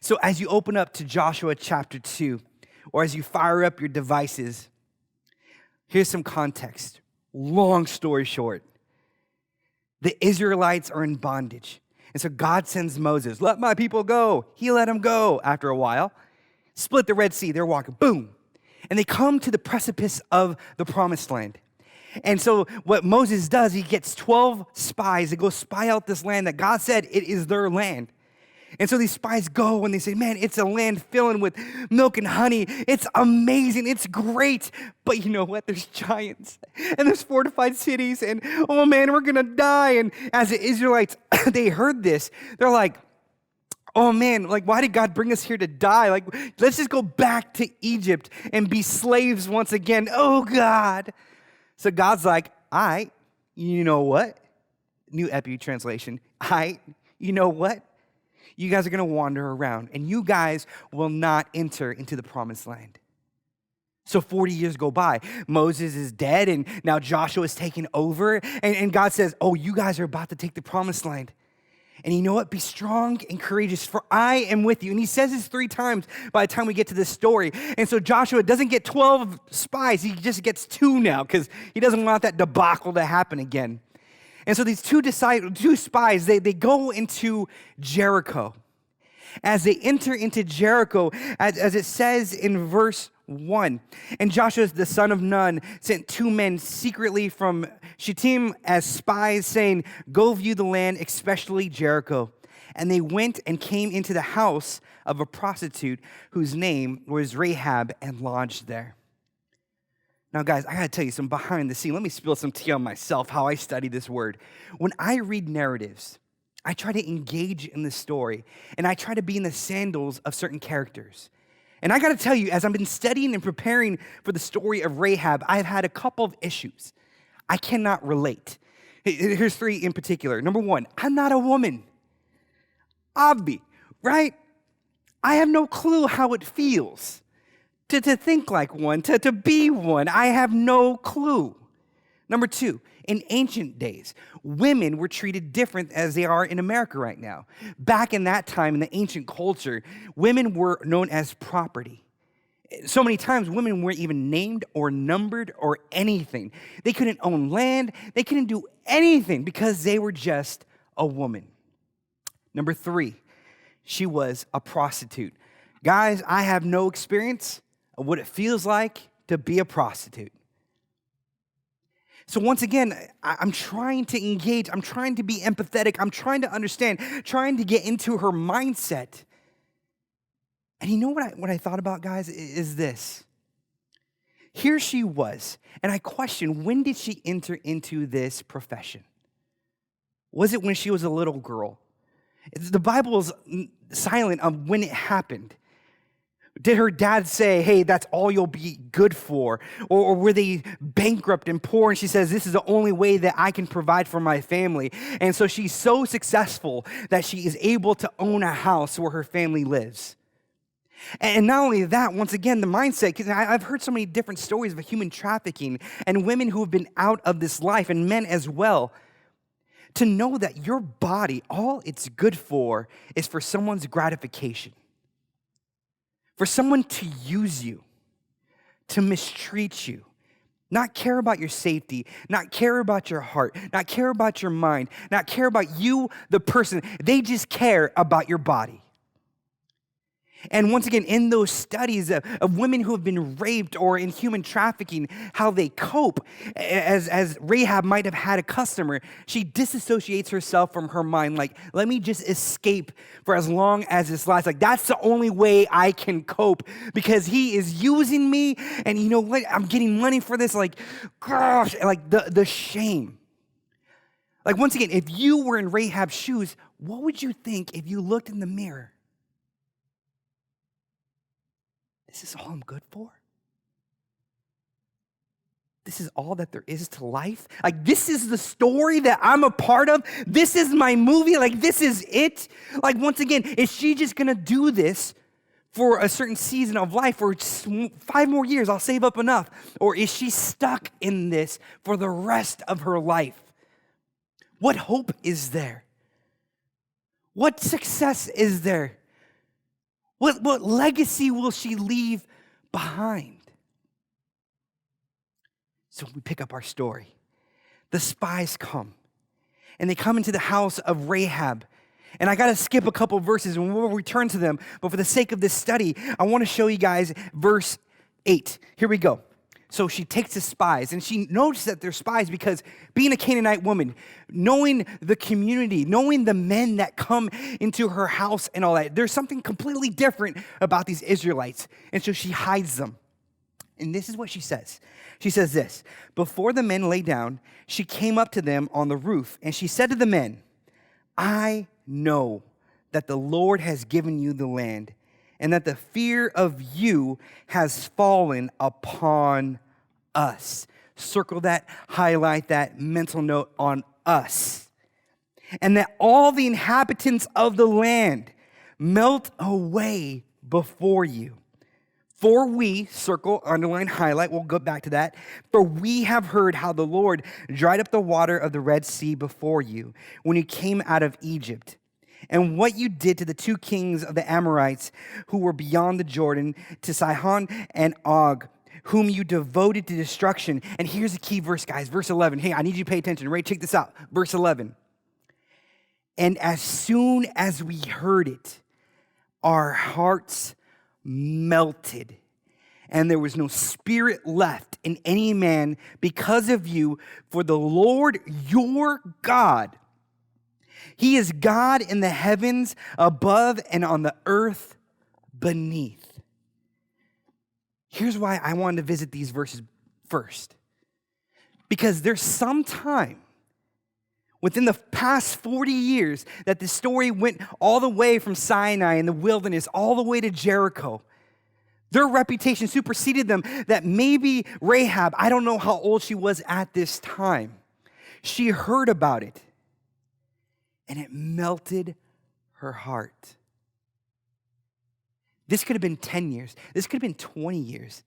So as you open up to Joshua chapter 2, or as you fire up your devices, here's some context. Long story short, the Israelites are in bondage. And so God sends Moses, let my people go. He let them go after a while. Split the Red Sea, they're walking, boom. And they come to the precipice of the promised land. And so what Moses does, he gets 12 spies to go spy out this land that God said it is their land. And so these spies go and they say, man, it's a land filling with milk and honey. It's amazing. It's great. But you know what? There's giants and there's fortified cities and, oh man, we're going to die. And as the Israelites, they heard this. They're like, oh man, like why did God bring us here to die? Like, let's just go back to Egypt and be slaves once again. Oh God. So God's like, all right, you know what? New Epi translation. All right, you know what? You guys are going to wander around, and you guys will not enter into the promised land. So 40 years go by. Moses is dead, and now Joshua is taking over, and God says, oh, you guys are about to take the promised land. And you know what? Be strong and courageous, for I am with you. And he says this 3 times by the time we get to this story. And so Joshua doesn't get 12 spies. He just gets 2 now because he doesn't want that debacle to happen again. And so these 2 spies, they go into Jericho. As they enter into Jericho, as it says in verse 1, and Joshua, the son of Nun, sent 2 men secretly from Shittim as spies, saying, go view the land, especially Jericho. And they went and came into the house of a prostitute whose name was Rehab and lodged there. Now, guys, I got to tell you some behind the scene. Let me spill some tea on myself, how I study this word. When I read narratives, I try to engage in the story, and I try to be in the sandals of certain characters. And I got to tell you, as I've been studying and preparing for the story of Rehab, I've had a couple of issues. I cannot relate. Here's 3 in particular. Number 1, I'm not a woman. Obvi, right? I have no clue how it feels to think like one, to be one. I have no clue. Number 2, in ancient days, women were treated different as they are in America right now. Back in that time, in the ancient culture, women were known as property. So many times, women weren't even named or numbered or anything. They couldn't own land. They couldn't do anything because they were just a woman. Number 3, she was a prostitute. Guys, I have no experience of what it feels like to be a prostitute. So once again, I'm trying to engage. I'm trying to be empathetic. I'm trying to understand, trying to get into her mindset. And you know what I thought about, guys, is this. Here she was, and I question, when did she enter into this profession? Was it when she was a little girl? The Bible is silent on when it happened. Did her dad say, hey, that's all you'll be good for? Or were they bankrupt and poor? And she says, this is the only way that I can provide for my family. And so she's so successful that she is able to own a house where her family lives. And not only that, once again, the mindset, because I've heard so many different stories of human trafficking and women who have been out of this life, and men as well, to know that your body, all it's good for is for someone's gratification. For someone to use you, to mistreat you, not care about your safety, not care about your heart, not care about your mind, not care about you, the person. They just care about your body. And once again, in those studies of women who have been raped or in human trafficking, how they cope, as Rehab might have had a customer, she disassociates herself from her mind, like, let me just escape for as long as this lasts. Like, that's the only way I can cope because he is using me, and you know what? I'm getting money for this. Like, gosh, like the shame. Like, once again, if you were in Rahab's shoes, what would you think if you looked in the mirror? This is all I'm good for? This is all that there is to life? Like, this is the story that I'm a part of? This is my movie? Like, this is it? Like, once again, is she just going to do this for a certain season of life, or just 5 more years, I'll save up enough? Or is she stuck in this for the rest of her life? What hope is there? What success is there? What legacy will she leave behind? So we pick up our story. The spies come, and they come into the house of Rehab. And I got to skip a couple verses, and we'll return to them. But for the sake of this study, I want to show you guys verse 8. Here we go. So she takes the spies, and she knows that they're spies because being a Canaanite woman, knowing the community, knowing the men that come into her house and all that, there's something completely different about these Israelites. And so she hides them. And this is what she says. She says this: before the men lay down, she came up to them on the roof, and she said to the men, I know that the Lord has given you the land, and that the fear of you has fallen upon us. Circle that, highlight that mental note on us. And that all the inhabitants of the land melt away before you. For we, circle, underline, highlight, we'll go back to that. For we have heard how the Lord dried up the water of the Red Sea before you when you came out of Egypt, and what you did to the two kings of the Amorites who were beyond the Jordan, to Sihon and Og, whom you devoted to destruction. And here's the key verse, guys, verse 11. Hey, I need you to pay attention. Ray, check this out. Verse 11. And as soon as we heard it, our hearts melted, and there was no spirit left in any man because of you, for the Lord your God, He is God in the heavens above and on the earth beneath. Here's why I wanted to visit these verses first. Because there's some time within the past 40 years that the story went all the way from Sinai in the wilderness all the way to Jericho. Their reputation superseded them, that maybe Rehab, I don't know how old she was at this time, she heard about it, and it melted her heart. This could have been 10 years. This could have been 20 years.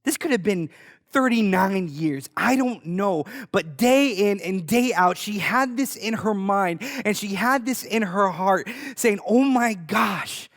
This could have been 39 years. I don't know. But day in and day out, she had this in her mind and she had this in her heart saying, oh my gosh,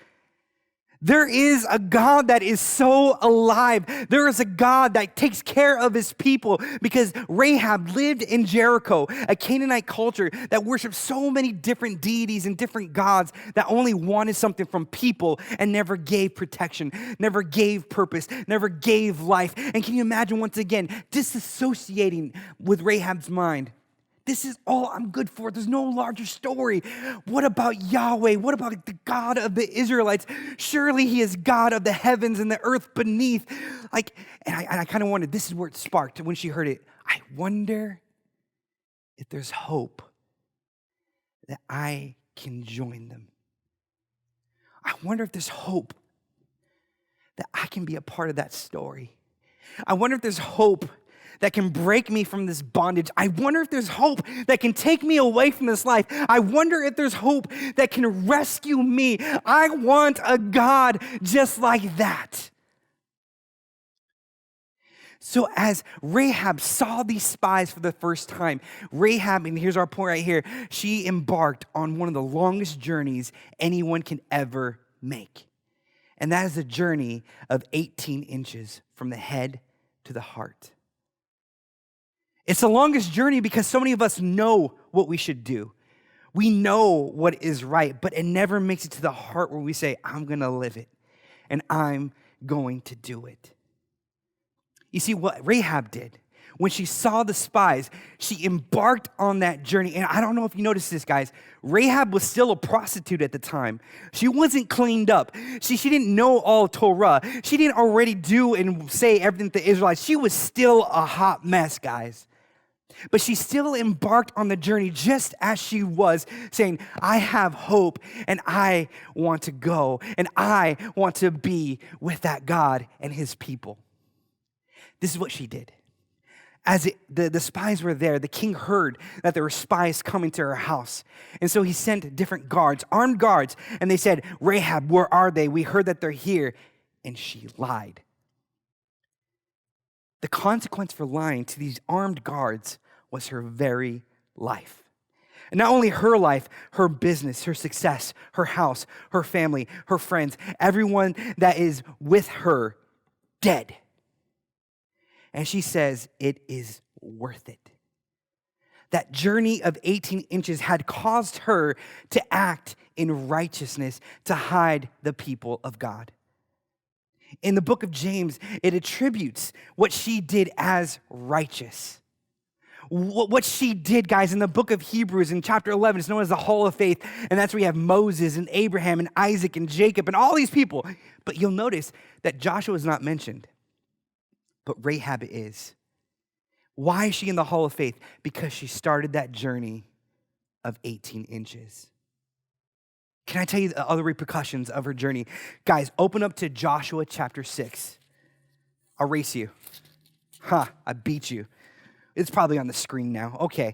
there is a God that is so alive. There is a God that takes care of his people, because Rehab lived in Jericho, a Canaanite culture that worshiped so many different deities and different gods that only wanted something from people and never gave protection, never gave purpose, never gave life. And can you imagine, once again, disassociating with Rahab's mind? This is all I'm good for. There's no larger story. What about Yahweh? What about the God of the Israelites? Surely he is God of the heavens and the earth beneath. And I kind of wondered, this is where it sparked when she heard it. I wonder if there's hope that I can join them. I wonder if there's hope that I can be a part of that story. I wonder if there's hope that can break me from this bondage. I wonder if there's hope that can take me away from this life. I wonder if there's hope that can rescue me. I want a God just like that. So as Rehab saw these spies for the first time, Rehab, and here's our point right here, she embarked on one of the longest journeys anyone can ever make. And that is a journey of 18 inches from the head to the heart. It's the longest journey because so many of us know what we should do. We know what is right, but it never makes it to the heart where we say, I'm going to live it, and I'm going to do it. You see, what Rehab did, when she saw the spies, she embarked on that journey. And I don't know if you noticed this, guys. Rehab was still a prostitute at the time. She wasn't cleaned up. She didn't know all Torah. She didn't already do and say everything to the Israelites. She was still a hot mess, guys. But she still embarked on the journey just as she was, saying, I have hope, and I want to go, and I want to be with that God and his people. This is what she did. As the spies were there, the king heard that there were spies coming to her house. And so he sent different guards, armed guards, and they said, Rehab, where are they? We heard that they're here. And she lied. The consequence for lying to these armed guards was her very life. And not only her life, her business, her success, her house, her family, her friends, everyone that is with her, dead. And she says, it is worth it. That journey of 18 inches had caused her to act in righteousness to hide the people of God. In the book of James, it attributes what she did as righteous. What she did, guys, in the book of Hebrews in chapter 11, it's known as the Hall of Faith. And that's where you have Moses and Abraham and Isaac and Jacob and all these people. But you'll notice that Joshua is not mentioned, but Rehab is. Why is she in the Hall of Faith? Because she started that journey of 18 inches. Can I tell you the other repercussions of her journey? Guys, open up to Joshua chapter 6. I'll race you. I beat you. It's probably on the screen now. Okay.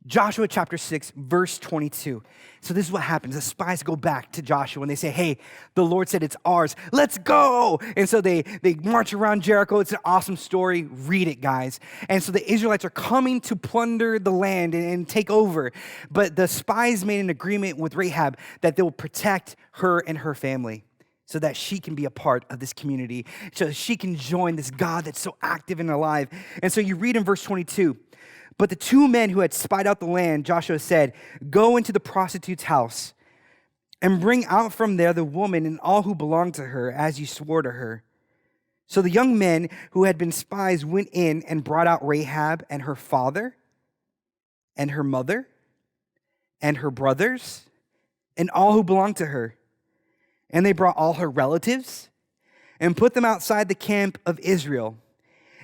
Joshua chapter 6, verse 22. So this is what happens. The spies go back to Joshua and they say, hey, the Lord said it's ours. Let's go. And so they march around Jericho. It's an awesome story. Read it, guys. And so the Israelites are coming to plunder the land and take over. But the spies made an agreement with Rehab that they will protect her and her family so that she can be a part of this community, so she can join this God that's so active and alive. And so you read in verse 22, but the two men who had spied out the land, Joshua said, go into the prostitute's house and bring out from there the woman and all who belong to her, as you swore to her. So the young men who had been spies went in and brought out Rehab and her father and her mother and her brothers and all who belonged to her. And they brought all her relatives and put them outside the camp of Israel.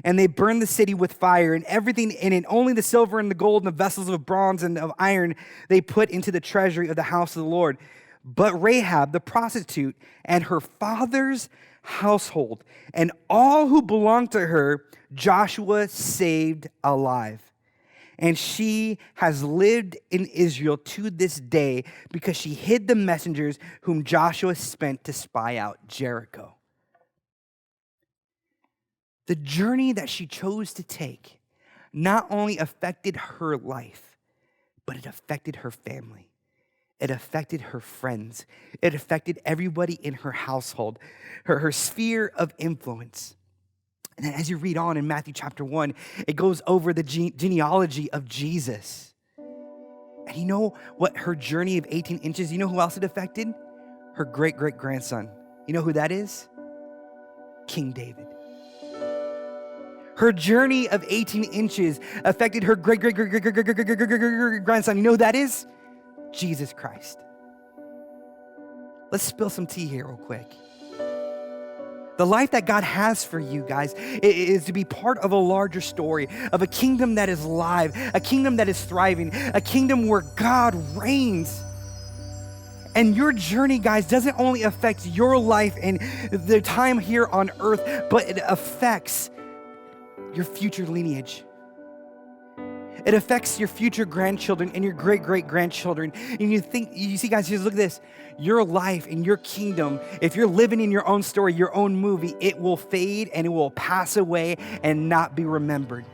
And they burned the city with fire and everything in it. Only the silver and the gold and the vessels of bronze and of iron they put into the treasury of the house of the Lord. But Rehab, the prostitute, and her father's household, and all who belonged to her, Joshua saved alive. And she has lived in Israel to this day because she hid the messengers whom Joshua sent to spy out Jericho. The journey that she chose to take not only affected her life, but it affected her family. It affected her friends. It affected everybody in her household, her sphere of influence. And then as you read on in Matthew chapter 1, it goes over the genealogy of Jesus. And you know what her journey of 18 inches, you know who else it affected? Her great-great-grandson. You know who that is? King David. Her journey of 18 inches affected her great-great-great-great-great-great-grandson. You know who that is? Jesus Christ. Let's spill some tea here real quick. The life that God has for you guys is to be part of a larger story, of a kingdom that is live, a kingdom that is thriving, a kingdom where God reigns. And your journey, guys, doesn't only affect your life and the time here on earth, but it affects your future lineage. It affects your future grandchildren and your great-great-grandchildren. And you see, guys, just look at this. Your life and your kingdom, if you're living in your own story, your own movie, it will fade and it will pass away and not be remembered.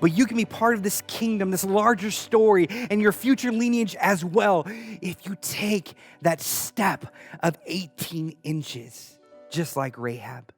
But you can be part of this kingdom, this larger story, and your future lineage as well, if you take that step of 18 inches, just like Rehab.